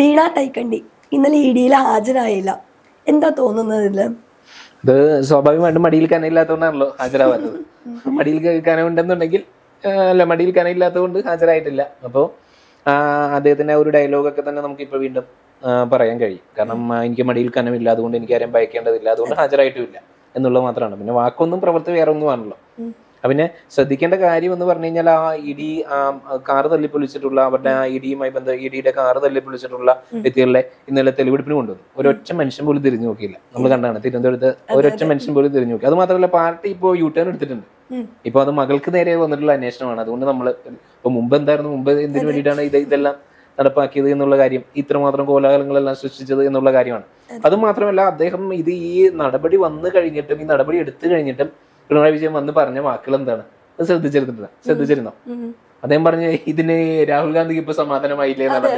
വീണ തൈക്കണ്ടി ഇന്നലെ ഇഡിയിൽ ഹാജരായില്ല. എന്താ തോന്നുന്നത് ഇതില്? ഇത് സ്വാഭാവികമായിട്ടും മടിയിൽ കനയില്ലാത്തതുകൊണ്ടാണല്ലോ ഹാജരാവാത്തത്. മടിയിൽ കനമുണ്ടെന്നുണ്ടെങ്കിൽ അല്ല, മടിയിൽ കനയില്ലാത്തതുകൊണ്ട് ഹാജരായിട്ടില്ല. അപ്പോൾ അദ്ദേഹത്തിന്റെ ഒരു ഡയലോഗൊക്കെ തന്നെ നമുക്കിപ്പോൾ വീണ്ടും പറയാൻ കഴിയും. കാരണം എനിക്ക് മടിയിൽ കനമില്ല, അതുകൊണ്ട് എനിക്ക് ആരെയും ഭയക്കേണ്ടതില്ല, അതുകൊണ്ട് ഹാജരായിട്ടുമില്ല എന്നുള്ളത് മാത്രമാണ്. പിന്നെ വാക്കൊന്നും പ്രവൃത്തി വേറെ ഒന്നുമാണല്ലോ. പിന്നെ ശ്രദ്ധിക്കേണ്ട കാര്യം എന്ന് പറഞ്ഞു കഴിഞ്ഞാൽ, ആ ഇഡി കാറ് തല്ലിപ്പൊളിച്ചിട്ടുള്ള അവരുടെ ആ ഇഡിയുമായി ഇഡിയുടെ കാറ് തല്ലിപ്പൊളിച്ചിട്ടുള്ള വ്യക്തികളെ ഇന്നലെ തെളിവെടുപ്പിന് കൊണ്ടുവന്നു. ഒരൊറ്റ മനുഷ്യൻ പോലും തിരിഞ്ഞു നോക്കിയില്ല. നമ്മൾ കണ്ടാണ് തിരുവനന്തപുരത്ത് ഒരൊറ്റ മനുഷ്യൻ പോലും തിരിഞ്ഞു നോക്കി. അത് മാത്രമല്ല, പാർട്ടി ഇപ്പോൾ യു ടേൺ എടുത്തിട്ടുണ്ട്. ഇപ്പൊ അത് മകൾക്ക് നേരെ വന്നിട്ടുള്ള അന്വേഷണമാണ്. അതുകൊണ്ട് നമ്മൾ ഇപ്പൊ മുമ്പ് എന്തിനു വേണ്ടിയിട്ടാണ് ഇതെല്ലാം നടപ്പാക്കിയത് എന്നുള്ള കാര്യം, ഇത്രമാത്രം കോലാഹലങ്ങളെല്ലാം സൃഷ്ടിച്ചത് എന്നുള്ള കാര്യമാണ്. അത് മാത്രമല്ല, അദ്ദേഹം ഈ നടപടി വന്നു കഴിഞ്ഞിട്ടും ഈ നടപടി എടുത്തു കഴിഞ്ഞിട്ടും പിണറായി വിജയൻ വന്ന് പറഞ്ഞ വാക്കുകൾ എന്താണ് അത് ശ്രദ്ധിച്ചിരുന്നോ? അദ്ദേഹം പറഞ്ഞ ഇതിന് രാഹുൽ ഗാന്ധിക്ക് ഇപ്പൊ സമാധാനമായില്ലേ എന്നാണ്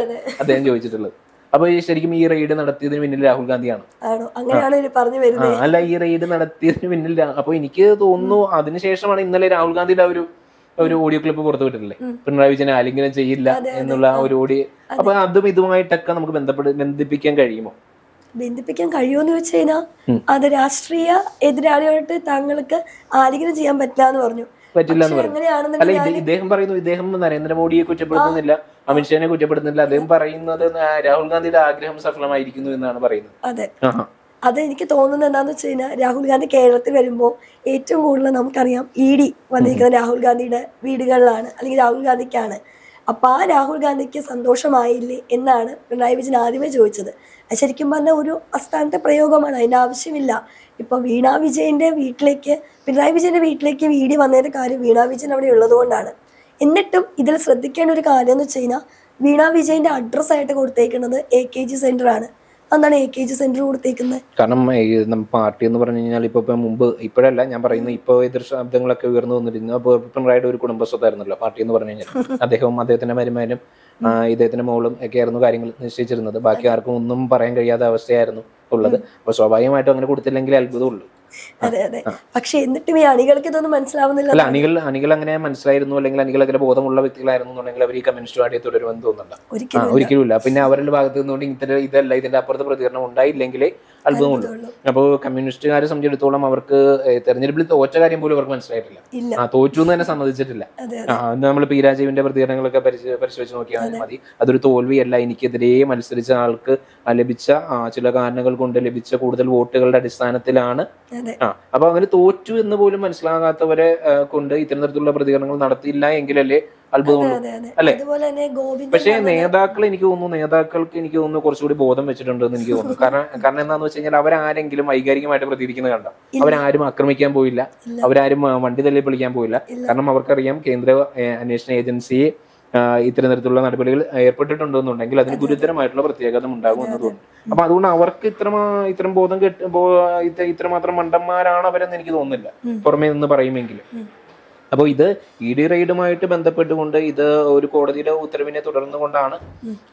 അദ്ദേഹം ചോദിച്ചിട്ടുള്ളത്. അപ്പൊ ശരിക്കും ഈ റെയ്ഡ് നടത്തിയതിന് പിന്നിൽ രാഹുൽ ഗാന്ധിയാണ്? അല്ല, ഈ റെയ്ഡ് നടത്തിയതിന് പിന്നിൽ അപ്പൊ എനിക്ക് തോന്നുന്നു അതിനുശേഷമാണ് ഇന്നലെ രാഹുൽ ഗാന്ധിയുടെ ഒരു ഓഡിയോ ക്ലിപ്പ് പുറത്തു വിട്ടിട്ടില്ലേ, പിണറായി വിജയൻ ആലിംഗനം ചെയ്യില്ല എന്നുള്ള ഒരു ഓഡിയോ. അപ്പൊ അതും ഇതുമായിട്ടൊക്കെ നമുക്ക് ബന്ധിപ്പിക്കാൻ കഴിയുമോ? ബന്ധിപ്പിക്കാൻ കഴിയുമെന്ന് വെച്ച് കഴിഞ്ഞാൽ അത് രാഷ്ട്രീയ എതിരാളിയായിട്ട് താങ്കൾക്ക് ആലിംഗനം ചെയ്യാൻ പറ്റില്ല എന്ന് പറഞ്ഞു. പറ്റില്ല എന്ന് പറഞ്ഞു. അല്ല, ഇദ്ദേഹം പറയുന്നു, ഇദ്ദേഹം നരേന്ദ്രമോദിയെ കുറ്റപ്പെടുത്തുന്നില്ല, അമിത്ഷാനെ കുറ്റപ്പെടുത്തുന്നില്ല. അദ്ദേഹം പറയുന്നത് രാഹുൽ ഗാന്ധിയുടെ ആഗ്രഹം സഫലമായിരിക്കുന്നു എന്നാണ് പറയുന്നത്. അതെ, അത് എനിക്ക് തോന്നുന്നത് എന്താന്ന് വെച്ച് കഴിഞ്ഞാൽ, രാഹുൽ ഗാന്ധി കേരളത്തിൽ വരുമ്പോൾ ഏറ്റവും കൂടുതൽ നമുക്കറിയാം ഇഡി വന്നിരിക്കുന്നത് രാഹുൽ ഗാന്ധിയുടെ വീടുകളിലാണ്, അല്ലെങ്കിൽ രാഹുൽ ഗാന്ധിക്കാണ്. അപ്പൊ ആ രാഹുൽ ഗാന്ധിക്ക് സന്തോഷമായില്ലേ എന്നാണ് പിണറായി വിജയൻ ആദ്യമേ ചോദിച്ചത്. അത് ശരിക്കും പറഞ്ഞാൽ ഒരു അസ്ഥാനത്തെ പ്രയോഗമാണ്, അതിന്റെ ആവശ്യമില്ല. ഇപ്പൊ വീണ വിജയന്റെ വീട്ടിലേക്ക്, പിണറായി വിജയന്റെ വീട്ടിലേക്ക് ഇഡി വന്നതിന്റെ കാര്യം വീണ വിജയൻ അവിടെ ഉള്ളത് കൊണ്ടാണ്. എന്നിട്ടും ഇതിൽ ശ്രദ്ധിക്കേണ്ട ഒരു കാര്യം എന്ന് വെച്ച് കഴിഞ്ഞാൽ, വീണ വിജയന്റെ അഡ്രസ് ആയിട്ട് കൊടുത്തേക്കുന്നത് AKG സെന്റർ ആണ്. എന്താണ് AKG സെന്റർ കൊടുത്തേക്കുന്നത്? കാരണം പാർട്ടി എന്ന് പറഞ്ഞു കഴിഞ്ഞാൽ ഇപ്പോഴല്ല ഞാൻ പറയുന്നത്, ഇപ്പോൾ എതിർ ശബ്ദങ്ങളൊക്കെ ഉയർന്നു വന്നിരുന്നു. അപ്പോൾ പിണറായിയുടെ ഒരു കുടുംബസ്വത്തായിരുന്നല്ലോ പാർട്ടി എന്ന് പറഞ്ഞു കഴിഞ്ഞാൽ. അദ്ദേഹവും അദ്ദേഹത്തിന്റെ മരുമാനും ഇദ്ദേഹത്തിന്റെ മോളും ഒക്കെ ആയിരുന്നു കാര്യങ്ങൾ നിശ്ചയിച്ചിരുന്നത്. ബാക്കി ആർക്കും ഒന്നും പറയാൻ കഴിയാത്ത അവസ്ഥയായിരുന്നു ഉള്ളത്. അപ്പൊ സ്വാഭാവികമായിട്ടും അങ്ങനെ കൊടുത്തില്ലെങ്കിൽ അത്ഭുതമുള്ളൂ. അതെ അതെ, പക്ഷെ എന്നിട്ടും ഈ അണികൾക്ക് ഇതൊന്നും മനസ്സിലാവുന്നില്ല. അല്ല, അണികൾ അങ്ങനെ മനസ്സിലായിരുന്നു, അല്ലെങ്കിൽ അണികൾ അങ്ങനെ ബോധമുള്ള വ്യക്തികളായിരുന്നു എന്നുണ്ടെങ്കിൽ അവർ ഈ കമ്മ്യൂണിസ്റ്റ് പാർട്ടിയെ തുടരുമെന്ന് തോന്നുന്നുണ്ട്? ഒരിക്കലും ഇല്ല. പിന്നെ അവരുടെ ഭാഗത്ത് നിന്നുകൊണ്ട് ഇതല്ല, ഇതിന്റെ അപ്പുറത്തെ പ്രതികരണം ഉണ്ടായില്ലെങ്കിലേ അത്ഭുതമുള്ളൂ. അപ്പോൾ കമ്മ്യൂണിസ്റ്റുകാരെ സംബന്ധിച്ചിടത്തോളം അവർക്ക് തെരഞ്ഞെടുപ്പിൽ തോറ്റ കാര്യം പോലും അവർക്ക് മനസ്സിലായിട്ടില്ല. തോറ്റു എന്ന് തന്നെ സമ്മതിച്ചിട്ടില്ല. നമ്മൾ പി രാജീവിന്റെ പ്രതികരണങ്ങളൊക്കെ പരിശോധിച്ച് നോക്കിയാൽ മതി. അതൊരു തോൽവിയല്ല, എനിക്കെതിരെ മത്സരിച്ച ആൾക്ക് ലഭിച്ച ചില കാരണങ്ങൾ കൊണ്ട് ലഭിച്ച കൂടുതൽ വോട്ടുകളുടെ അടിസ്ഥാനത്തിലാണ്. അപ്പൊ അങ്ങനെ തോറ്റു എന്ന് പോലും മനസ്സിലാകാത്തവരെ കൊണ്ട് ഇത്തരം തരത്തിലുള്ള പ്രതികരണങ്ങൾ നടത്തിയില്ല എങ്കിലല്ലേ അത്ഭുതമുള്ളൂ, അല്ലെ? പക്ഷേ നേതാക്കൾക്ക് എനിക്ക് തോന്നുന്നു കുറച്ചുകൂടി ബോധം വെച്ചിട്ടുണ്ടെന്ന് എനിക്ക് തോന്നുന്നു. കാരണം എന്താന്ന് വെച്ച് കഴിഞ്ഞാൽ, അവരാരെങ്കിലും വൈകാരികമായിട്ട് പ്രതികരിക്കുന്നത് കണ്ടോ? അവരാരും ആക്രമിക്കാൻ പോയില്ല, അവരാരും വണ്ടി തല്ലി പൊളിക്കാൻ പോയില്ല. കാരണം അവർക്കറിയാം കേന്ദ്ര അന്വേഷണ ഏജൻസിയെ ഇത്തരം തരത്തിലുള്ള നടപടികൾ ഏർപ്പെട്ടിട്ടുണ്ടെന്നുണ്ടെങ്കിൽ അതിന് ഗുരുതരമായിട്ടുള്ള പ്രത്യാഘാതം ഉണ്ടാകും എന്ന് തോന്നുന്നു. അപ്പൊ അതുകൊണ്ട് അവർക്ക് ഇത്തരം ബോധം ഇത്രമാത്രം മണ്ടന്മാരാണ് അവരെന്ന് എനിക്ക് തോന്നുന്നില്ല, പുറമേ നിന്ന് പറയുമെങ്കിലും. അപ്പോൾ ഇത് ഇഡി റെയ്ഡുമായിട്ട് ബന്ധപ്പെട്ടുകൊണ്ട് ഇത് ഒരു കോടതിയുടെ ഉത്തരവിനെ തുടർന്നുകൊണ്ടാണ്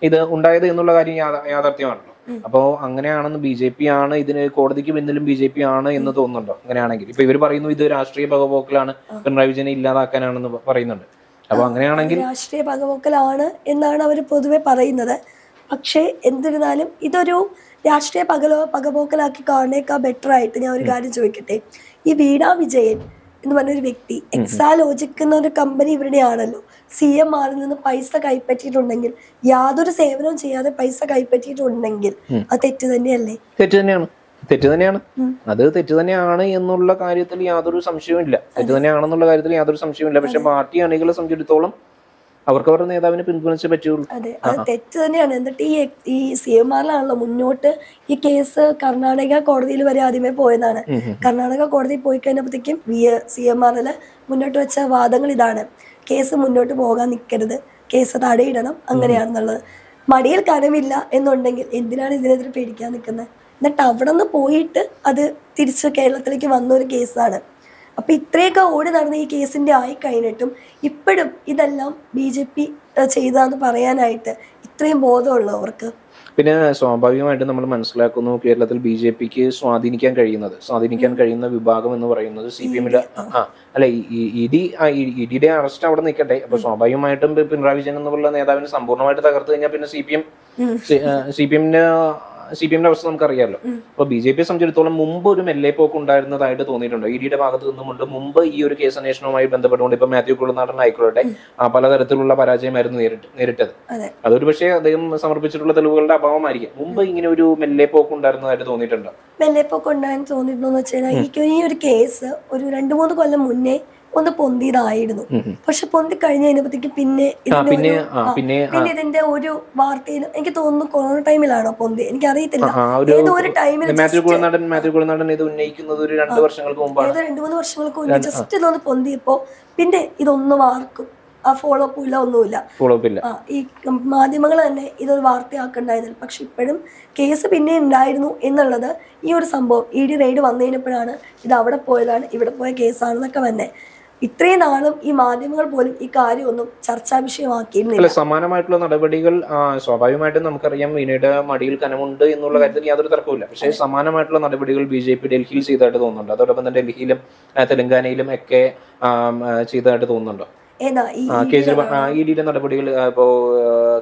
ഇത് ഉണ്ടായത് എന്നുള്ള കാര്യം യാഥാർത്ഥ്യമാണല്ലോ. അപ്പോൾ അങ്ങനെയാണെന്ന് BJP ആണ് ഇതിന് കോടതിക്ക് പിന്നിലും BJP ആണ് എന്ന് തോന്നുന്നുണ്ടോ? അങ്ങനെയാണെങ്കിൽ ഇപ്പൊ ഇവർ പറയുന്നു ഇത് രാഷ്ട്രീയ പകപോക്കലാണ്, പിണറായി വിജയനെ ഇല്ലാതാക്കാനാണെന്ന് പറയുന്നുണ്ട്. അപ്പൊ അങ്ങനെയാണെങ്കിൽ രാഷ്ട്രീയ പകപോക്കലാണ് എന്നാണ് അവർ പൊതുവെ പറയുന്നത്. പക്ഷേ എന്നിരുന്നാലും ഇതൊരു രാഷ്ട്രീയ പകപോക്കലാക്കി കാണേക്കാൾ ബെറ്റർ ആയിട്ട് ഞാൻ ഒരു കാര്യം ചോദിക്കട്ടെ. ഈ വീണ വിജയൻ എന്ന് പറഞ്ഞൊരു വ്യക്തി, എക്സാലോജിക് എന്നൊരു കമ്പനി ഇവരുടെ ആണല്ലോ, CMRൽ നിന്ന് പൈസ കൈപ്പറ്റിയിട്ടുണ്ടെങ്കിൽ, യാതൊരു സേവനവും ചെയ്യാതെ പൈസ കൈപ്പറ്റിയിട്ടുണ്ടെങ്കിൽ അത് തെറ്റ് തന്നെയല്ലേ? തെറ്റ് തന്നെയാണ്. അത് തെറ്റ് തന്നെയാണ് എന്നുള്ള കാര്യത്തിൽ യാതൊരു സംശയവും ഇല്ല. പക്ഷെ പാർട്ടി അണികളെ സംബന്ധിച്ചിടത്തോളം അവർക്ക് അവരുടെ നേതാവിനെ പിന്തുണച്ചേ പറ്റുള്ളൂ. അതെ, അത് തെറ്റ് തന്നെയാണ്. എന്നിട്ട് ഈ CMRലാണല്ലോ മുന്നോട്ട് ഈ കേസ് കർണാടക കോടതിയിൽ വരെ ആദ്യമേ പോയതാണ്. കർണാടക കോടതിയിൽ പോയി കഴിഞ്ഞപ്പോഴത്തേക്കും CMRല് മുന്നോട്ട് വെച്ച വാദങ്ങൾ ഇതാണ്: കേസ് മുന്നോട്ട് പോകാൻ നിൽക്കരുത്, കേസ് തടയിടണം, അങ്ങനെയാണെന്നുള്ളത്. മടിയിൽ കനമില്ല എന്നുണ്ടെങ്കിൽ എന്തിനാണ് ഇതിനെതിരെ പേടിക്കാൻ നിൽക്കുന്നത്? എന്നിട്ട് അവിടെ നിന്ന് പോയിട്ട് അത് തിരിച്ച് കേരളത്തിലേക്ക് വന്നൊരു കേസാണ്. അപ്പൊ ഇത്രയൊക്കെ ഓടി നടന്ന ഈ കേസിന്റെ ആയി കഴിഞ്ഞിട്ടും ഇപ്പോഴും ഇതെല്ലാം BJP ചെയ്താന്ന് പറയാനായിട്ട് ഇത്രയും ബോധമുള്ളവർക്ക്. പിന്നെ സ്വാഭാവികമായിട്ടും നമ്മൾ മനസ്സിലാക്കുന്നു കേരളത്തിൽ BJPക്ക് സ്വാധീനിക്കാൻ കഴിയുന്ന വിഭാഗം എന്ന് പറയുന്നത് CPM-ലെ അല്ല ഇഡിയുടെ അറസ്റ്റ് അവിടെ നിൽക്കട്ടെ. അപ്പൊ സ്വാഭാവികമായിട്ടും പിണറായി വിജയൻ എന്നുള്ള നേതാവിനെ സമ്പൂർണ്ണമായിട്ട് തകർത്തു കഴിഞ്ഞാൽ പിന്നെ CPM-ന്റെ അവസ്ഥ നമുക്കറിയാമല്ലോ. അപ്പൊ BJPയെ സംബന്ധിച്ചിടത്തോളം മുമ്പ് ഒരു മെല്ലെ പോക്ക് ഉണ്ടായിരുന്നതായിട്ട് തോന്നിയിട്ടുണ്ടോ ഇഡിയുടെ ഭാഗത്ത് നിന്നുമുണ്ട്? മുമ്പ് ഈ ഒരു കേസ് അന്വേഷണവുമായി ബന്ധപ്പെട്ടുകൊണ്ട് ഇപ്പൊ മാത്യു കുളനാടൻ ആയിക്കോട്ടെ പലതരത്തിലുള്ള പരാജയമായിരുന്നു നേരിട്ടത്. അതൊരു പക്ഷേ അദ്ദേഹം സമർപ്പിച്ചിട്ടുള്ള തെളിവുകളുടെ അഭാവമായിരിക്കും. മുമ്പ് ഇങ്ങനെ ഒരു മെല്ലെ പോക്ക് ഉണ്ടായിരുന്നതായിട്ട് തോന്നിയിട്ടുണ്ടോ? മെല്ലെ പോക്ക് ഉണ്ടായെന്ന് തോന്നിയിട്ടുണ്ടോ വെച്ചാൽ ഈ ഒരു കേസ് ഒരു 2-3 കൊല്ലം മുന്നേ ഒന്ന് പൊന്തിയതായിരുന്നു. പക്ഷെ പൊന്തി കഴിഞ്ഞ് കഴിഞ്ഞപ്പോഴത്തേക്ക് പിന്നെ ഇതിന്റെ ഒരു വാർത്തയിൽ എനിക്ക് തോന്നുന്നു കൊറോണ ടൈമിലാണോ പൊന്തി, എനിക്ക് അറിയത്തില്ല. ഏതോ ഒരു ടൈമിൽ മാത്യു കുളനാടൻ ഇത് ഉന്നയിക്കുന്നത് ഒരു 2 വർഷങ്ങൾക്ക് മുമ്പാണ്. ഏതോ 2-3 വർഷങ്ങൾക്ക് മുമ്പ് ജസ്റ്റ് ഇതൊന്ന് പൊന്തിയപ്പോ പിന്നെ ഇതൊന്നും ആർക്കും ആ ഫോളോ അപ്പ് ഇല്ല, ഒന്നുമില്ല. ഈ മാധ്യമങ്ങൾ തന്നെ ഇതൊരു വാർത്തയാക്കണ്ടായിരുന്നില്ല. പക്ഷെ ഇപ്പോഴും കേസ് പിന്നെ ഉണ്ടായിരുന്നു എന്നുള്ളത് ഈ ഒരു സംഭവം ED റെയ്ഡ് വന്നതിനപ്പോഴാണ് ഇത് അവിടെ പോയതാണ് ഇവിടെ പോയ കേസാണെന്നൊക്കെ തന്നെ. ഇത്രയും നാളും ഈ മാധ്യമങ്ങൾ പോലും ഈ കാര്യമൊന്നും ചർച്ചാ വിഷയമാക്കിയിരുന്നില്ല. സമാനമായിട്ടുള്ള നടപടികൾ സ്വാഭാവികമായിട്ടും നമുക്കറിയാം വീണയുടെ മടിയിൽ കനമുണ്ട് എന്നുള്ള കാര്യത്തിൽ യാതൊരു തർക്കവുമില്ല. പക്ഷേ സമാനമായിട്ടുള്ള നടപടികൾ BJP ഡൽഹിയിൽ ചെയ്തതായിട്ട് തോന്നുന്നുണ്ട്. അതോടൊപ്പം തന്നെ ഡൽഹിയിലും തെലങ്കാനയിലും ഒക്കെ ചെയ്തതായിട്ട് തോന്നുന്നുണ്ടോ? ഇഡിയുടെ നടപടികൾ ഇപ്പോ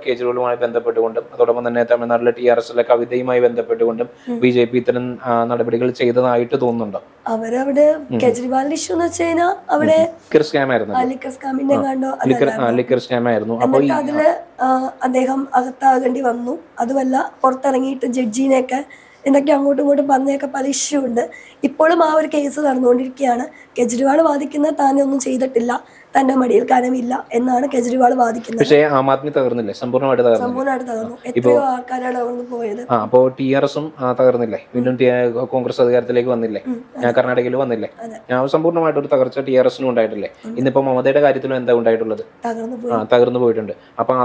കേജ്രിവാളുമായി ബന്ധപ്പെട്ടുകൊണ്ടും അതോടൊപ്പം തന്നെ തമിഴ്നാട്ടിലെ TRS-ലെ കവിതയുമായി ബന്ധപ്പെട്ടുകൊണ്ടും BJP ഇത്തരം നടപടികൾ ചെയ്തതായിട്ട് തോന്നുന്നുണ്ടോ? അവരവിടെ കേജ്രിവാളിന്റെ ഇഷ്യൂ എന്ന് വെച്ച് കഴിഞ്ഞാൽ അവിടെ ലിക്കർ സ്കാം ആയിരുന്നു. അപ്പൊ അതില് അദ്ദേഹം അകത്താകേണ്ടി വന്നു. അതുമല്ല പുറത്തിറങ്ങിയിട്ട് ജഡ്ജിനെയൊക്കെ എന്തൊക്കെ അങ്ങോട്ടും ഇങ്ങോട്ടും പറഞ്ഞൊക്കെ പല ഇഷ്യൂ ഉണ്ട്. ഇപ്പോഴും ആ ഒരു കേസ് നടന്നുകൊണ്ടിരിക്കുകയാണ്. കേജ്രിവാൾ വാദിക്കുന്നത് താനെ ഒന്നും ചെയ്തിട്ടില്ല, തന്റെ മടിയിൽ കനമില്ല എന്നാണ് കേജ്രിവാൾ വാദിക്കുന്നത്. പക്ഷേ ആം ആദ്മി തകർന്നില്ലേ? സമ്പൂർണ്ണമായിട്ട് തകർന്നു. എത്രയോ ആൾക്കാരാണ് അവിടെ പോയത്. അപ്പോ TRS-ഉം തകർന്നില്ലേ? വീണ്ടും കോൺഗ്രസ് അധികാരത്തിലേക്ക് വന്നില്ലേ? കർണാടകയിൽ വന്നില്ലേ? സമ്പൂർണ്ണമായിട്ട് ഒരു തകർച്ച TRS-നും ഉണ്ടായിട്ടില്ലേ? ഇന്നിപ്പോ മമതയുടെ കാര്യത്തിലും എന്താ ഉണ്ടായിട്ടുള്ളത്? തകർന്നു പോയിട്ടുണ്ട്. അപ്പൊ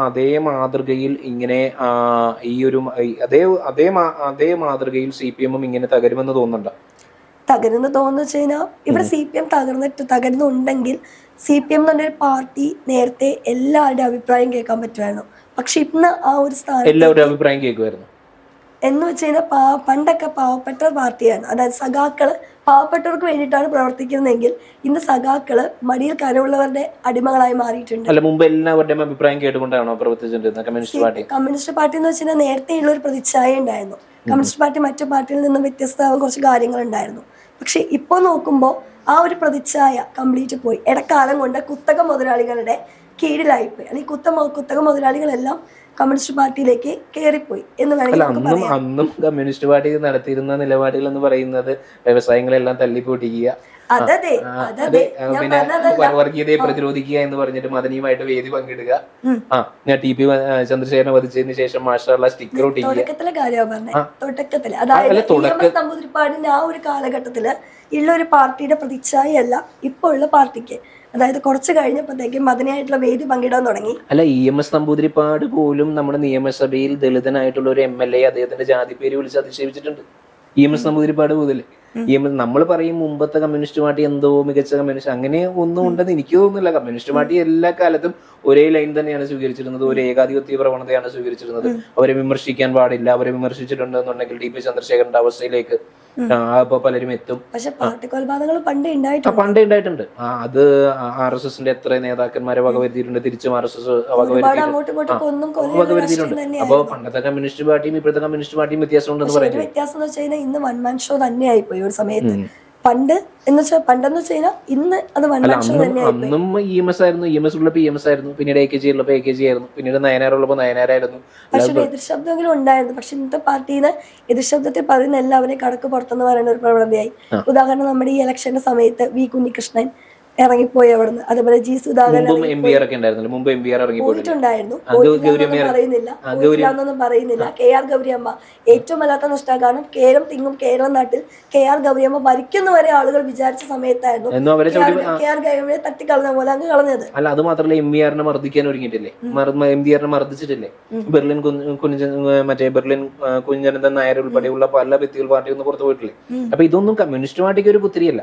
അതേ മാതൃകയിൽ ഇങ്ങനെ ഈ ഒരു അതേ മാതൃകയിൽ CPM-ഉം ഇങ്ങനെ തകരുമെന്ന് തോന്നുന്നുണ്ടോ? തകരുന്ന തോന്നുന്നു വെച്ച് കഴിഞ്ഞാൽ ഇവിടെ CPM തകരുന്നുണ്ടെങ്കിൽ CPM എന്ന് പറഞ്ഞൊരു പാർട്ടി നേരത്തെ എല്ലാവരുടെയും അഭിപ്രായം കേൾക്കാൻ പറ്റുമായിരുന്നു. പക്ഷെ ഇന്ന് ആ ഒരു സ്ഥാനം എല്ലാവരുടെ അഭിപ്രായം കേൾക്കുമായിരുന്നു എന്ന് വെച്ച് കഴിഞ്ഞാൽ പണ്ടൊക്കെ പാവപ്പെട്ട പാർട്ടിയാണ്. അതായത് സഖാക്കള് പാവപ്പെട്ടവർക്ക് വേണ്ടിയിട്ടാണ് പ്രവർത്തിക്കുന്നതെങ്കിൽ ഇന്ന് സഖാക്കള് മടിയിൽ കരമുള്ളവരുടെ അടിമകളായി മാറിയിട്ടുണ്ട്. അല്ല, മുമ്പ് എല്ലാവരുടെയും അഭിപ്രായം കേട്ടുകൊണ്ടാണോ പ്രവർത്തിച്ചിട്ടുള്ളത് കമ്മ്യൂണിസ്റ്റ് പാർട്ടി എന്ന് വെച്ചാൽ നേരത്തെ ഉള്ള ഒരു പ്രതിച്ഛായ ഉണ്ടായിരുന്നു. കമ്മ്യൂണിസ്റ്റ് പാർട്ടി മറ്റു പാർട്ടിയിൽ നിന്നും വ്യത്യസ്തമായ കുറച്ച് കാര്യങ്ങളുണ്ടായിരുന്നു. പക്ഷെ ഇപ്പോൾ നോക്കുമ്പോൾ ആ ഒരു പ്രതിച്ഛായ കംപ്ലീറ്റ് പോയി. ഇടക്കാലം കൊണ്ട് കുത്തക മുതലാളികളുടെ കീഴിലായിപ്പോയി. അല്ലെങ്കിൽ കുത്തക മുതലാളികളെല്ലാം കമ്മ്യൂണിസ്റ്റ് പാർട്ടിയിലേക്ക് കയറിപ്പോയി എന്ന് വേണമെങ്കിൽ അന്നും കമ്മ്യൂണിസ്റ്റ് പാർട്ടി നടത്തിയിരുന്ന നിലപാടുകൾ എന്ന് പറയുന്നത് വ്യവസായങ്ങളെല്ലാം തല്ലിപ്പൊട്ടിക്കുക, പിന്നെ വർഗീയതയെ പ്രതിരോധിക്കുക എന്ന് പറഞ്ഞിട്ട് മദനിയുമായിട്ട് വേദി പങ്കിടുക, ഞാൻ TP ചന്ദ്രശേഖരനെ വധിച്ചതിന് ശേഷം മാഷാള്ള സ്റ്റിക്കർ ഒട്ടിക്കുക. തുടക്കത്തില് അതായത് നമ്പൂതിരിപ്പാടിന്റെ ആ ഒരു കാലഘട്ടത്തില് ഉള്ള ഒരു പാർട്ടിയുടെ പ്രതിച്ഛായല്ല ഇപ്പോൾ ഉള്ള പാർട്ടിക്ക്. അതായത് കുറച്ച് കഴിഞ്ഞപ്പോഴത്തേക്കും മദനിയായിട്ടുള്ള വേദി പങ്കിടാൻ തുടങ്ങി. അല്ല, EMS നമ്പൂതിരിപ്പാട് പോലും നമ്മുടെ നിയമസഭയിൽ ദളിതനായിട്ടുള്ള ഒരു MLA അദ്ദേഹത്തിന്റെ ജാതി പേര് വിളിച്ച് അധിക്ഷേപിച്ചിട്ടുണ്ട്. EMS നമ്പൂതിരിപ്പാട് മുതൽ നമ്മൾ പറയും മുമ്പത്തെ കമ്മ്യൂണിസ്റ്റ് പാർട്ടി എന്തോ മികച്ച കമ്മ്യൂണിസ്റ്റ്, അങ്ങനെ ഒന്നും ഉണ്ടെന്ന് എനിക്ക് തോന്നുന്നില്ല. കമ്മ്യൂണിസ്റ്റ് പാർട്ടി എല്ലാ കാലത്തും ഒരേ ലൈൻ തന്നെയാണ് സ്വീകരിച്ചിരുന്നത്, ഒരു ഏകാധിപത്യ പ്രവണതയാണ് സ്വീകരിച്ചിരുന്നത്. അവരെ വിമർശിക്കാൻ പാടില്ല, അവരെ വിമർശിച്ചിട്ടുണ്ടെന്നുണ്ടെങ്കിൽ TP ചന്ദ്രശേഖരന്റെ അവസ്ഥയിലേക്ക് ഇപ്പൊ പലരും എത്തും. പക്ഷെ പാർട്ടി കൊലപാതകങ്ങൾ പണ്ടേ ഉണ്ടായിട്ടുണ്ട്. അത് RSS-ന്റെ എത്ര നേതാക്കന്മാരെ വകവരുത്തിയിട്ടുണ്ട്, തിരിച്ചും RSS വകവരുത്തിയിട്ടുണ്ട്. അപ്പൊ പണ്ടത്തെ കമ്മ്യൂണിസ്റ്റ് പാർട്ടിയും ഇപ്പോഴത്തെ കമ്മ്യൂണിസ്റ്റ് പാർട്ടിയും വ്യത്യാസം ഉണ്ടെന്ന് പറയുന്നത്. വ്യത്യാസം എന്ന് വെച്ച് കഴിഞ്ഞാൽ ഇന്ന് വൺ മാൻ ഷോ തന്നെയായി പോയി ഒരു സമയത്ത്. പണ്ടെന്ന് വെച്ച് കഴിഞ്ഞാൽ ഇന്ന് അത് വൺ മാൻ ഷോ തന്നെയായി. അന്നും EMS ആയിരുന്നു, EMS ഉള്ളപ്പോ EMS ആയിരുന്നു, പിന്നീട് AKG ഉള്ളപ്പോ AKG ആയിരുന്നു, പിന്നീട് നയനാർ ഉള്ളപ്പോ നയനാരായിരുന്നു. പക്ഷെ എതിർശബ്ദമെങ്കിലും ഉണ്ടായിരുന്നു. പക്ഷെ ഇന്നത്തെ പാർട്ടിന്ന് എതിർശബ്ദത്തിൽ പറയുന്ന എല്ലാവരെയും കടക്ക് പുറത്തെന്ന് പറയുന്ന ഒരു പ്രവണതയായി. ഉദാഹരണം നമ്മുടെ ഈ ഇലക്ഷന്റെ സമയത്ത് V കുഞ്ഞികൃഷ്ണൻ ഇറങ്ങിപ്പോയി അവിടുന്ന്. അതുപോലെ G സുധാകരൻ പോയിട്ടുണ്ടായിരുന്നു. പറയുന്നില്ല. KR ഗൗരിയമ്മ ഏറ്റവും വല്ലാത്ത നഷ്ടം. കാരണം കേരളം തിങ്ങും കേരളം നാട്ടിൽ KR ഗൗരിയമ്മ ഭരിക്കുന്ന വരെ ആളുകൾ വിചാരിച്ച സമയത്തായിരുന്നു KR ഗൗരിയമ്മയെ തട്ടിക്കളഞ്ഞ പോലെ അങ്ങ് കളഞ്ഞത്. അല്ല, അത് മാത്രമല്ല MVR-നെ മർദ്ദിക്കാൻ ഒരുങ്ങിയിട്ടില്ലേ, MVR-നെ മർദ്ദിച്ചിട്ടില്ലേ. ബെർലിൻ കുഞ്ഞനന്ദൻ നായർ ഉൾപ്പെടെയുള്ള പല വ്യക്തികൾ പാർട്ടി ഒന്ന് പുറത്തു പോയിട്ടില്ലേ. അപ്പൊ ഇതൊന്നും കമ്മ്യൂണിസ്റ്റ് പാർട്ടിക്ക് ഒരു പുത്തിരിയല്ല.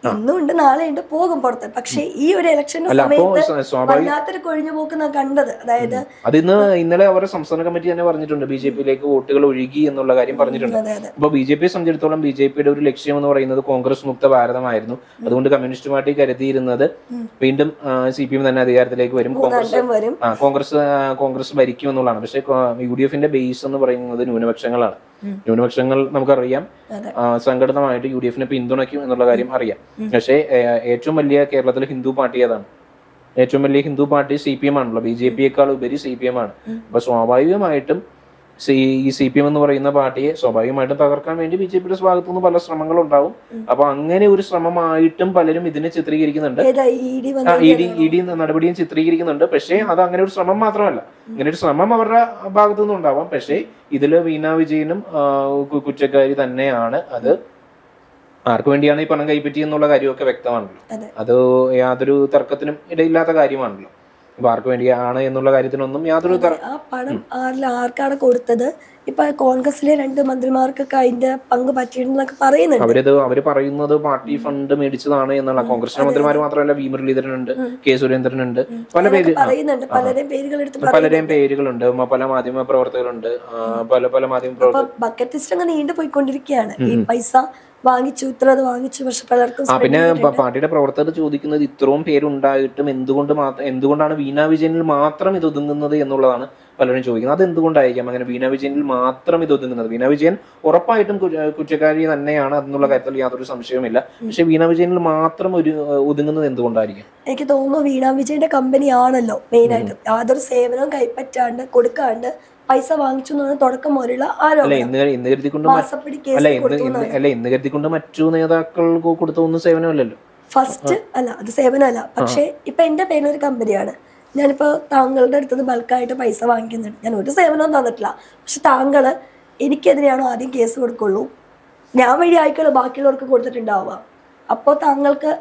ഇന്നുണ്ട് നാളെ ഉണ്ട് പോകും പുറത്ത്. പക്ഷെ ഈ ഒരു ഇലക്ഷന്റെ സമയത്ത് വല്ലാത്തൊരു കൊഴിഞ്ഞു പോക്ക് നാം കണ്ടത്. അതായത് അത് ഇന്നലെ അവരുടെ സംസ്ഥാന കമ്മിറ്റി തന്നെ പറഞ്ഞിട്ടുണ്ട്, BJP-യിലേക്ക് വോട്ടുകൾ ഒഴുകി എന്നുള്ള കാര്യം പറഞ്ഞിട്ടുണ്ട്. അപ്പൊ BJP-യെ സംബന്ധിച്ചിടത്തോളം BJP-യുടെ ഒരു ലക്ഷ്യം എന്ന് പറയുന്നത് കോൺഗ്രസ് മുക്ത ഭാരതമായിരുന്നു. അതുകൊണ്ട് കമ്മ്യൂണിസ്റ്റ് പാർട്ടി കരുതിയിരുന്നത് വീണ്ടും CPM തന്നെ അധികാരത്തിലേക്ക് വരും, കോൺഗ്രസ് ഭരിക്കും എന്നുള്ളതാണ്. പക്ഷെ UDF-ന്റെ ബേസ് എന്ന് പറയുന്നത് ന്യൂനപക്ഷങ്ങളാണ്. ന്യൂനപക്ഷങ്ങൾ നമുക്കറിയാം സംഘടിതമായിട്ട് UDF-നെ പിന്തുണയ്ക്കും എന്നുള്ള കാര്യം അറിയാം. പക്ഷേ ഏറ്റവും വലിയ കേരളത്തിലെ ഹിന്ദു പാർട്ടി ഏതാണ്? ഏറ്റവും വലിയ ഹിന്ദു പാർട്ടി CPM ആണല്ലോ. BJP-യേക്കാൾ ഉപരി CPM ആണ്. അപ്പൊ സ്വാഭാവികമായിട്ടും ഈ CPM എന്ന് പറയുന്ന പാർട്ടിയെ സ്വാഭാവികമായിട്ടും തകർക്കാൻ വേണ്ടി BJP-യുടെ ഭാഗത്തു നിന്ന് പല ശ്രമങ്ങളും ഉണ്ടാവും. അപ്പൊ അങ്ങനെ ഒരു ശ്രമമായിട്ടും പലരും ഇതിനെ ചിത്രീകരിക്കുന്നുണ്ട്, ED നടപടിയും ചിത്രീകരിക്കുന്നുണ്ട്. പക്ഷേ അത് അങ്ങനെ ഒരു ശ്രമം മാത്രമല്ല, ഇങ്ങനെ ഒരു ശ്രമം അവരുടെ ഭാഗത്തു നിന്ന് ഉണ്ടാവാം. പക്ഷേ ഇതില് വീണ വിജയനും കുറ്റക്കാരി തന്നെയാണ്. അത് ആർക്ക് വേണ്ടിയാണ് ഈ പണം കൈപ്പറ്റി എന്നുള്ള കാര്യമൊക്കെ വ്യക്തമാണല്ലോ. അത് യാതൊരു തർക്കത്തിനും ഇടയില്ലാത്ത കാര്യമാണല്ലോ. അപ്പൊ ആർക്ക് വേണ്ടിയാണ് എന്നുള്ള കാര്യത്തിനൊന്നും യാതൊരു ആ പണം ആർക്കാണ് കൊടുത്തത്? ഇപ്പൊ കോൺഗ്രസിലെ 2 മന്ത്രിമാർക്കൊക്കെ അതിന്റെ പങ്ക് പറ്റിയിരുന്നൊക്കെ പറയുന്നുണ്ട്. അവര് പറയുന്നത് പാർട്ടി ഫണ്ട് മേടിച്ചതാണ് എന്നുള്ള. കോൺഗ്രസിലെ മന്ത്രിമാർ മാത്രമല്ല, വി മുരളീധരനുണ്ട്, കെ സുരേന്ദ്രനുണ്ട്, പലരെയും പേരുകളുണ്ട്, പല മാധ്യമ പ്രവർത്തകരുണ്ട്, പല മാധ്യമ പ്രവർത്തകർ. ബക്കറ്റ് ലിസ്റ്റ് അങ്ങ് നീണ്ടു പോയിക്കൊണ്ടിരിക്കുകയാണ്. ഈ പൈസ വാങ്ങിച്ചു, ഇത്ര അത് വാങ്ങിച്ചു, പക്ഷെ പലർക്കും. പിന്നെ പാർട്ടിയുടെ പ്രവർത്തകർ ചോദിക്കുന്നത് ഇത്രയും പേരുണ്ടായിട്ടും എന്തുകൊണ്ടാണ് വീണ വിജയനിൽ മാത്രം ഇത് ഒതുങ്ങുന്നത് എന്നുള്ളതാണ് പലരും ചോദിക്കുന്നത്. അത് എന്തുകൊണ്ടായിരിക്കാം അങ്ങനെ വീണ വിജയനിൽ മാത്രം ഇത് ഒതുങ്ങുന്നത്? വീണ വിജയൻ ഉറപ്പായിട്ടും കുറ്റക്കാരി തന്നെയാണ് എന്നുള്ള കാര്യത്തിൽ യാതൊരു സംശയവുമില്ല. പക്ഷെ വീണ വിജയനിൽ മാത്രം ഒതുങ്ങുന്നത് എന്തുകൊണ്ടായിരിക്കും? എനിക്ക് തോന്നുന്നു വീണ വിജയന്റെ കമ്പനി ആണല്ലോ മെയിനായിട്ട്. യാതൊരു സേവനവും കൈപ്പറ്റാണ്ട് കൊടുക്കാണ്ട് പൈസ വാങ്ങിച്ചു തുടക്കം മുതലുള്ള എന്ന് കരുതിക്കൊണ്ട് മറ്റു നേതാക്കൾക്ക് കൊടുത്തൊന്നും സേവനമല്ലല്ലോ. ഫസ്റ്റ് അല്ല, അത് സേവനമല്ല. പക്ഷെ ഇപ്പൊ എന്റെ പേരിലൊരു കമ്പനിയാണ്. ഞാനിപ്പോ താങ്കളുടെ അടുത്തത് ബൾക്കായിട്ട് പൈസ വാങ്ങിക്കുന്നുണ്ട്. ഞാൻ ഒരു സേവനവും തന്നിട്ടില്ല. പക്ഷെ താങ്കള് എനിക്കെതിരെയാണോ ആദ്യം കേസ് കൊടുക്കുള്ളൂ? ഞാൻ വഴി ആയിക്കോളൂ ബാക്കിയുള്ളവർക്ക് കൊടുത്തിട്ടുണ്ടാവുക. അപ്പോൾ താങ്കൾക്ക്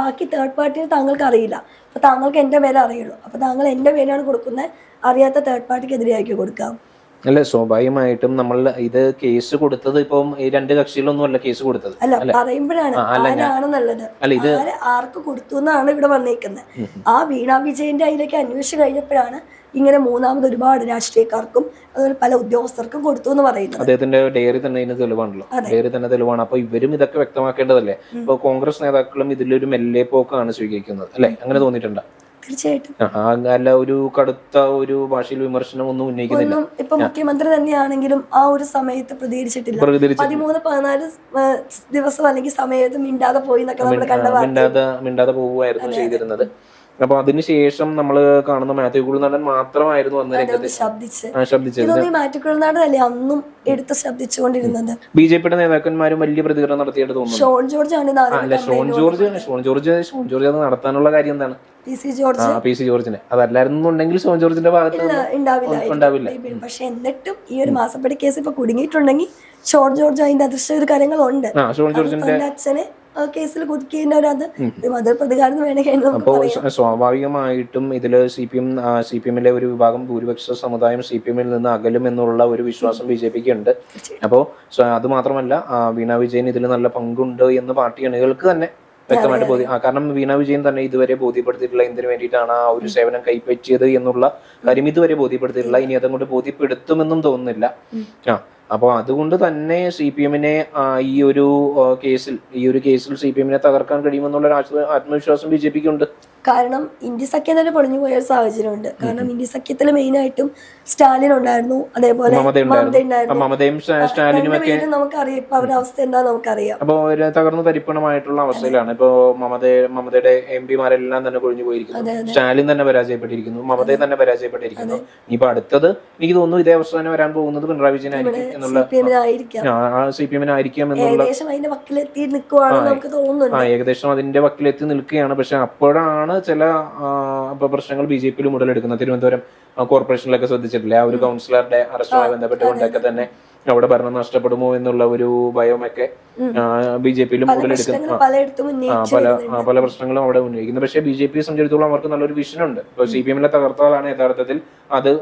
ബാക്കി തേർഡ് പാർട്ടിയെ താങ്കൾക്ക് അറിയില്ല. അപ്പൊ താങ്കൾക്ക് എന്റെ പേര് അറിയുള്ളൂ. അപ്പൊ താങ്കൾ എന്റെ പേരാണ് കൊടുക്കുന്നത്, അറിയാത്ത തേർഡ് പാർട്ടിക്ക് എതിരെയാക്കി കൊടുക്കാം. അല്ല, സ്വാഭാവികമായിട്ടും നമ്മൾ ഇത് കേസ് കൊടുത്തത് ഇപ്പം ഈ 2 കക്ഷികളൊന്നും അല്ല കേസ് കൊടുത്തത്. അല്ല, പറയുമ്പോഴാണ് ആരാണെന്നുള്ളത്, ആർക്ക് കൊടുത്തു എന്നാണ് ഇവിടെ വന്നേക്കുന്നത്. ആ വീണ വിജയന്റെ അതിലേക്ക് അന്വേഷിച്ച് കഴിഞ്ഞപ്പോഴാണ് ഇങ്ങനെ മൂന്നാമത് ഒരുപാട് രാഷ്ട്രീയക്കാർക്കും അതുപോലെ പല ഉദ്യോഗസ്ഥർക്കും കൊടുത്തു എന്ന് പറയുന്നത്. അദ്ദേഹത്തിന്റെ ഡയറി തന്നെ ഇതിന് തെളിവാണല്ലോ. ഡയറി തന്നെ തെളിവാണ്. അപ്പൊ ഇവരും ഇതൊക്കെ വ്യക്തമാക്കേണ്ടതല്ലേ? ഇപ്പൊ കോൺഗ്രസ് നേതാക്കളും ഇതിലൊരു മെല്ലെ പോക്കാണ് സ്വീകരിക്കുന്നത് അല്ലെ? അങ്ങനെ തോന്നിയിട്ടുണ്ടോ? തീർച്ചയായിട്ടും. അല്ല, ഒരു കടുത്ത ഒരു ഭാഷയിൽ വിമർശനം ഒന്നും ഉന്നയിക്കുന്നില്ല. ഇപ്പൊ മുഖ്യമന്ത്രി തന്നെയാണെങ്കിലും ആ ഒരു സമയത്ത് പ്രതികരിച്ചിട്ടില്ല. 13-14 ദിവസം അല്ലെങ്കിൽ സമയത്ത് മിണ്ടാതെ പോയി മിണ്ടാതെ പോവുകയായിരുന്നു ചെയ്തിരുന്നത്. അപ്പൊ അതിനുശേഷം നമ്മൾ കാണുന്ന മാത്യു കുഴൽനാടൻ മാത്രമായിരുന്നു അന്ന് രംഗത്ത് ശബ്ദിച്ചത്. അന്നും എടുത്ത് ശബ്ദിച്ചുകൊണ്ടിരുന്നത്. BJP-യുടെ നേതാക്കന്മാരും വലിയ പ്രതികരണം നടത്തിയിട്ട് തോന്നുന്നു. ഷോൺ ജോർജ് അത് നടത്താനുള്ള കാര്യം എന്താണ്? PC ജോർജിനെ അതല്ലായിരുന്നുണ്ടെങ്കിൽ ഷോൺ ജോർജിന്റെ ഭാഗത്ത് ഉണ്ടാവില്ല. പക്ഷെ എന്നിട്ടും ഈ ഒരു മാസപ്പടി കേസ് ഇപ്പൊ കുടുങ്ങിയിട്ടുണ്ടെങ്കിൽ ഷോൺ ജോർജ് അതിന്റെ അദൃശ്യ കാര്യങ്ങളുണ്ട്. ഷോൺ ജോർജിന്റെ അച്ഛനെ കേസിൽ കുടുക്കിയതിനൊരത് പ്രതികാരം വേണമെങ്കിൽ. അപ്പോൾ സ്വാഭാവികമായിട്ടും ഇതില് CPM-ലെ ഒരു വിഭാഗം ഭൂരിപക്ഷ സമുദായം CPM-ൽ നിന്ന് അകലും എന്നുള്ള ഒരു വിശ്വാസം BJP-ക്ക് ഉണ്ട്. അപ്പോൾ അത് മാത്രമല്ല, വീണ വിജയൻ ഇതിൽ നല്ല പങ്കുണ്ട് എന്ന് പാർട്ടി അണികൾക്ക് തന്നെ വ്യക്തമായിട്ട് കാരണം വീണ വിജയൻ തന്നെ ഇതുവരെ ബോധ്യപ്പെടുത്തിയിട്ടില്ല എന്തിനു വേണ്ടിയിട്ടാണ് ആ ഒരു സേവനം കൈപ്പറ്റിയത് എന്നുള്ള കാര്യം ഇതുവരെ ബോധ്യപ്പെടുത്തിയിട്ടില്ല. ഇനി അതങ്ങോട്ട് ബോധ്യപ്പെടുത്തുമെന്നും തോന്നുന്നില്ല. അപ്പോൾ അതുകൊണ്ട് തന്നെ CPM-നെ ഈ ഒരു കേസിൽ CPM-നെ തകർക്കാൻ കഴിയുമെന്നുള്ള ആത്മവിശ്വാസം BJP-ക്ക് ഉണ്ട്. കാരണം ഇന്ത്യ സഖ്യം തന്നെ പൊളിഞ്ഞു പോയ ഒരു സാഹചര്യമുണ്ട്. കാരണം ഇന്ത്യ സഖ്യത്തിൽ മെയിനായിട്ടും സ്റ്റാലിൻ ഉണ്ടായിരുന്നു, അതേപോലെ നമുക്കറിയാം ഇപ്പൊ അവരുടെ അവസ്ഥ എന്താ നമുക്കറിയാം. അപ്പൊ തകർന്നു തരിപ്പണമായിട്ടുള്ള അവസ്ഥയിലാണ് ഇപ്പൊ മമതയുടെ MP-മാരെല്ലാം തന്നെ കൊഴിഞ്ഞു പോയിരിക്കുന്നു. സ്റ്റാലിൻ തന്നെ പരാജയപ്പെട്ടിരിക്കുന്നു, മമതയെ തന്നെ പരാജയപ്പെട്ടിരിക്കുന്നു. ഇനിയിപ്പോ അടുത്തത് എനിക്ക് തോന്നുന്നു ഇതേ അവസ്ഥ തന്നെ വരാൻ പോകുന്നത് പിണറായി വിജയനായിരിക്കും എന്നുള്ള CPM-നായിരിക്കാം എന്നുള്ള ഏകദേശം അതിന്റെ വക്കിലെത്തി നിൽക്കുകയാണ്. പക്ഷെ അപ്പോഴാണ് ചില പ്രശ്നങ്ങൾ BJP-യിൽ ഉടലെടുക്കുന്നത്. തിരുവനന്തപുരം കോർപ്പറേഷനിലൊക്കെ ശ്രദ്ധിച്ചിട്ടില്ലേ? ആ ഒരു കൗൺസിലറുടെ അറസ്റ്റുമായി ബന്ധപ്പെട്ടുകൊണ്ടൊക്കെ തന്നെ അവിടെ ഭരണം നഷ്ടപ്പെടുമോ എന്നുള്ള ഒരു ഭയമൊക്കെ BJP-യിലും ഉടലെടുക്കുന്നു. പല പ്രശ്നങ്ങളും അവിടെ ഉന്നയിക്കുന്നു. പക്ഷേ BJP-യെ സംബന്ധിച്ചിടത്തോളം അവർക്ക് നല്ലൊരു വിഷൻ ഉണ്ട്. ഇപ്പൊ CPM-നെ തകർത്താലാണ് യഥാർത്ഥത്തിൽ അത്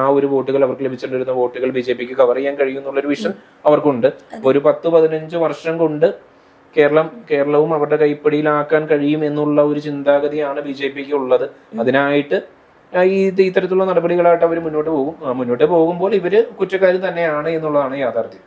ആ ഒരു വോട്ടുകൾ അവർക്ക് ലഭിച്ചിട്ടുണ്ടിരുന്ന വോട്ടുകൾ BJP-ക്ക് കവർ ചെയ്യാൻ കഴിയും എന്നുള്ളൊരു വിഷൻ അവർക്കുണ്ട്. ഒരു 10-15 വർഷം കൊണ്ട് കേരളവും അവരുടെ കൈപ്പിടിയിലാക്കാൻ കഴിയും എന്നുള്ള ഒരു ചിന്താഗതിയാണ് BJPക്ക് ഉള്ളത്. അതിനായിട്ട് ഇത്തരത്തിലുള്ള നടപടികളായിട്ട് അവർ മുന്നോട്ട് പോകും. മുന്നോട്ട് പോകുമ്പോൾ ഇവര് കുറ്റക്കാരും തന്നെയാണ് എന്നുള്ളതാണ് യാഥാർത്ഥ്യം.